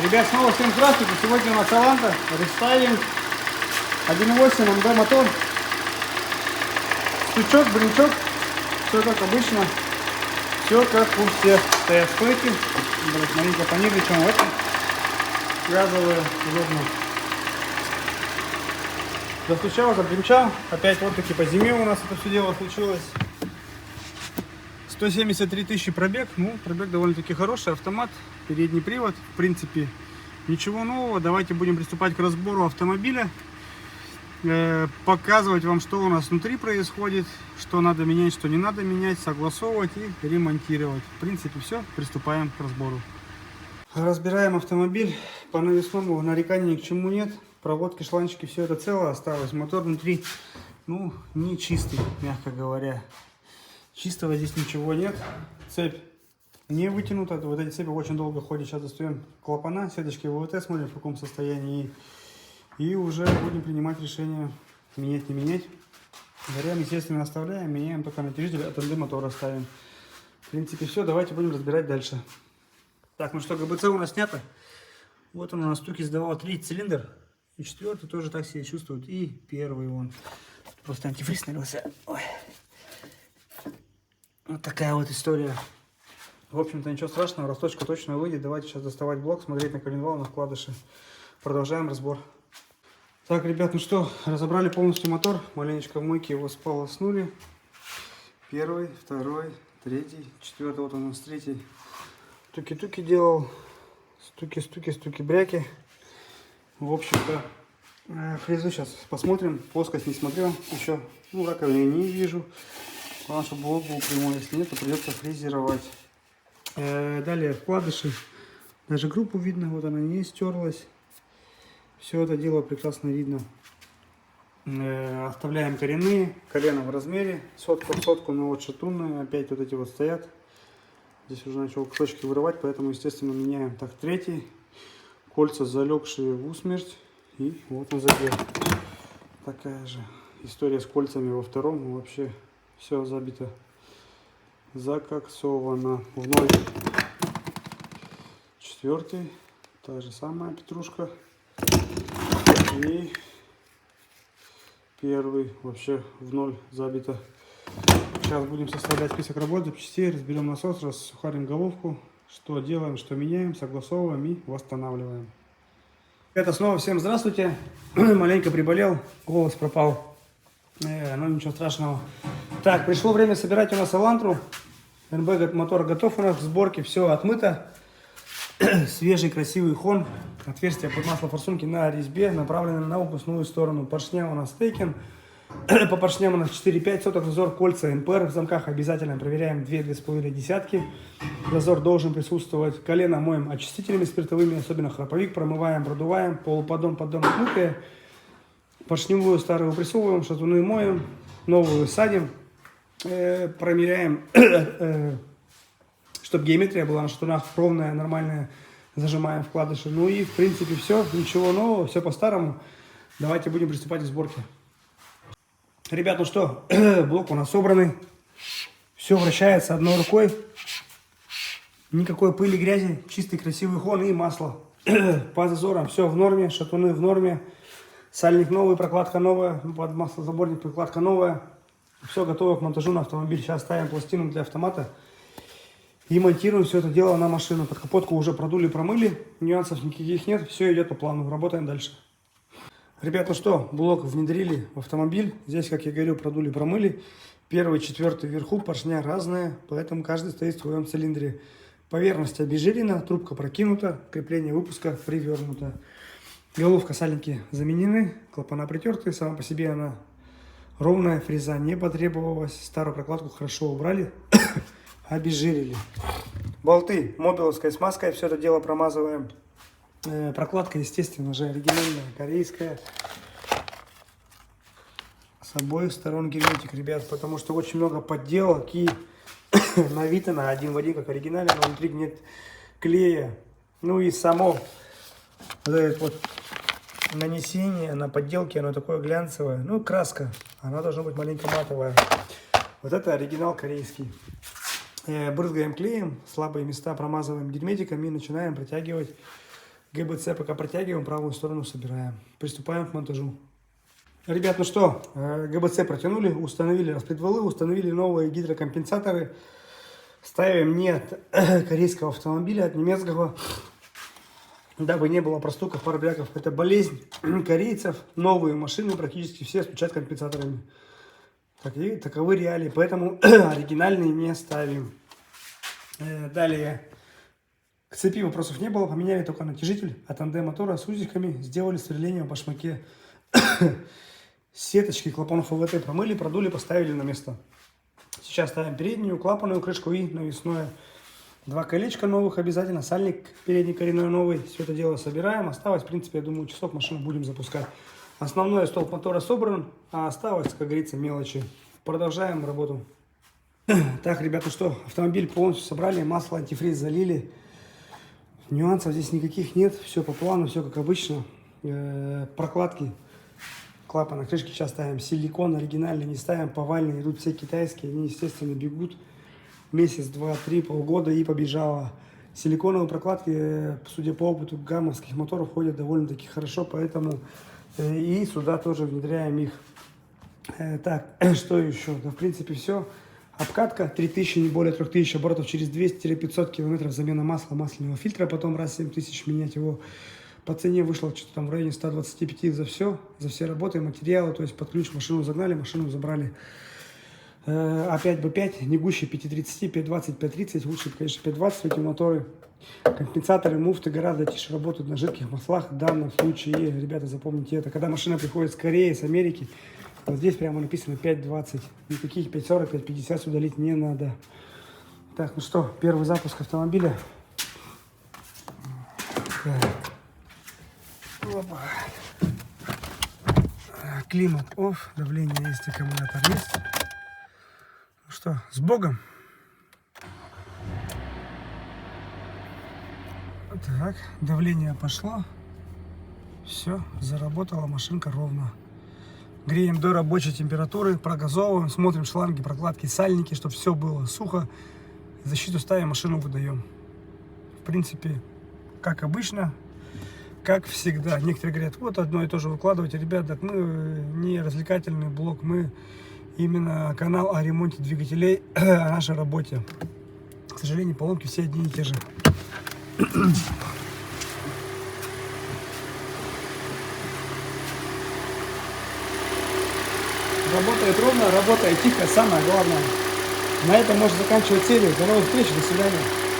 Ребят, снова всем здравствуйте. Сегодня у нас Аланта, рестайлинг, 1.8 МД мотор, стучок, брелчок, все как обычно, все как у всех. Стоят стойки, маленько пониже, чем в этом, газовые, удобно. Застучал, забринчал, опять вот таки по зиме у нас это все дело случилось. 173 тысячи пробег, ну пробег довольно-таки хороший, автомат, передний привод, в принципе ничего нового. Давайте будем приступать к разбору автомобиля, показывать вам, что у нас внутри происходит, что надо менять, что не надо менять, согласовывать и ремонтировать. В принципе все, приступаем к разбору. Разбираем автомобиль, по навесному нареканий ни к чему нет, проводки, шланчики, все это целое осталось. Мотор внутри, ну, не чистый, мягко говоря. Чистого здесь ничего нет. Цепь не вытянута. Вот эти цепи очень долго ходят. Сейчас достаем клапана, сеточки ВВТ, смотрим в каком состоянии. И уже будем принимать решение, менять, не менять. Вариант, естественно, оставляем. Меняем только натяжитель, от МД мотора ставим. В принципе, все. Давайте будем разбирать дальше. Так, ну что, ГБЦ у нас снято. Вот он у нас штуки сдавал 3 цилиндр. И 4-й тоже так себя чувствует. И первый он. Просто антифриз налился. Ой. Вот такая вот история. В общем-то ничего страшного, росточка точно выйдет. Давайте сейчас доставать блок, смотреть на коленвал, на вкладыши. Продолжаем разбор. Так, ребят, ну что, разобрали полностью мотор. Маленечко в мойке его сполоснули. Первый, второй, третий, четвертый. Вот он у нас третий. Туки-туки делал. Стуки-стуки, бряки. В общем-то, фрезу сейчас посмотрим. Плоскость не смотрел. Еще, ну, раковины не вижу. Главное, чтобы блок был прямой, если нет, то придется фрезеровать. Далее вкладыши, даже группу видно, вот она не стерлась. Все это дело прекрасно видно. Оставляем коренные, колено в размере, сотку в сотку, но вот шатунные, опять вот эти вот стоят. Здесь уже начал кусочки вырывать, поэтому, естественно, меняем. Так, третий, кольца залегшие в усмерть, и вот он задел. Такая же история с кольцами во втором, вообще. Все забито, закоксовано в ноль. Четвертый, та же самая петрушка. И первый вообще в ноль забито. Сейчас будем составлять список работ, запчастей, разберем насос, рассухарим головку. Что делаем, что меняем, согласовываем и восстанавливаем. Это снова всем здравствуйте. Маленько приболел, голос пропал. Но ничего страшного. Так, пришло время собирать у нас Элантру. НБ мотор готов у нас к сборке, все отмыто. Свежий красивый хон. Отверстие под масло форсунки на резьбе, направленное на выпускную сторону. Поршня у нас Тейкен. По поршням у нас 4-5 соток зазор, кольца МПР. В замках обязательно проверяем 2-2,5 десятки. Зазор должен присутствовать. Колено моем очистителями спиртовыми, особенно храповик промываем, продуваем. Полуподдон, поддон отмытые. Поршневую старую прессовываем, шатуны моем, новую садим. Промеряем, чтобы геометрия была на шатунах ровная, нормальная. Зажимаем вкладыши. Ну и в принципе все, ничего нового, все по-старому. Давайте будем приступать к сборке. Ребят, ну что, блок у нас собранный. Все вращается одной рукой. Никакой пыли, грязи, чистый красивый хон и масло. По зазорам все в норме, шатуны в норме. Сальник новый, прокладка новая, под маслозаборник прокладка новая. Все готово к монтажу на автомобиль. Сейчас ставим пластину для автомата и монтируем все это дело на машину. Под капотку уже продули, промыли, нюансов никаких нет, все идет по плану, работаем дальше. Ребят, ну что, блок внедрили в автомобиль. Здесь, как я говорю, продули, промыли. Первый, четвертый вверху, поршня разные, поэтому каждый стоит в своем цилиндре. Поверхность обезжирена, трубка прокинута, крепление выпуска привернуто. Головка, сальники заменены, клапана притерты, сама по себе она ровная, фреза не потребовалась. Старую прокладку хорошо убрали, обезжирили. Болты мобиловской смазкой, все это дело промазываем. Прокладка, естественно же, оригинальная, корейская. С обоих сторон герметик, ребят, потому что очень много подделок и на вид она один в один, как оригинальная, но внутри нет клея. Ну и само вот это вот нанесение на подделке, оно такое глянцевое. Ну, краска, она должна быть маленько матовая. Вот это оригинал корейский. Брызгаем клеем, слабые места промазываем герметиком и начинаем протягивать ГБЦ пока протягиваем, правую сторону собираем. Приступаем к монтажу. Ребят, ну что, ГБЦ протянули, установили распредвалы, установили новые гидрокомпенсаторы. Ставим не от корейского автомобиля, от немецкого, дабы не было простуков, парбряков. Это болезнь корейцев. Новые машины практически все стучат компенсаторами. Таковы реалии, поэтому оригинальные не ставим. Далее, к цепи вопросов не было, поменяли только натяжитель от НД мотора с узелками, сделали сверление в башмаке. Сеточки клапанов ОВТ промыли, продули, поставили на место. Сейчас ставим переднюю клапанную крышку и навесное. 2 колечка новых обязательно, сальник передний коренной новый. Все это дело собираем. Осталось, в принципе, я думаю, часок машину будем запускать. Основной столб мотора собран, а осталось, как говорится, мелочи. Продолжаем работу. Так, ребята, что, автомобиль полностью собрали, масло, антифриз залили. Нюансов здесь никаких нет, все по плану, все как обычно. Прокладки клапана, крышки сейчас ставим силикон оригинальный, не ставим повальные, идут все китайские, они, естественно, бегут месяц, 2, 3, полгода и побежала. Силиконовые прокладки, судя по опыту гамовских моторов, ходят довольно-таки хорошо, поэтому и сюда тоже внедряем их. Так, что еще? Да, в принципе, все. Обкатка 3000, не более 3000 оборотов через 200-500 километров, замена масла, масляного фильтра, потом раз 7000 менять его. По цене вышло что-то там в районе 125 за все работы, материалы, то есть под ключ машину загнали, машину забрали. А5 Б5, не гуще 5.30, 5.20, 5.30, лучше, конечно, 5.20 эти моторы. Компенсаторы, муфты гораздо тише работают на жидких маслах. В данном случае, ребята, запомните это, когда машина приходит с Кореи, с Америки, вот здесь прямо написано 5.20, никаких 5.40, 5.50 сюда лить не надо. Так, ну что, первый запуск автомобиля. Опа. Климат off, давление есть, аккумулятор есть. Ну что, с Богом. Так, давление пошло. Все, заработала машинка ровно. Греем до рабочей температуры, прогазовываем, смотрим шланги, прокладки, сальники, чтобы все было сухо. Защиту ставим, машину выдаем. В принципе, как обычно. Как всегда, некоторые говорят, вот одно и то же выкладывайте. Ребят, так мы не развлекательный блог, мы именно канал о ремонте двигателей, о нашей работе. К сожалению, поломки все одни и те же. Работает ровно, работает тихо, самое главное. На этом можно заканчивать серию. До новых встреч, до свидания.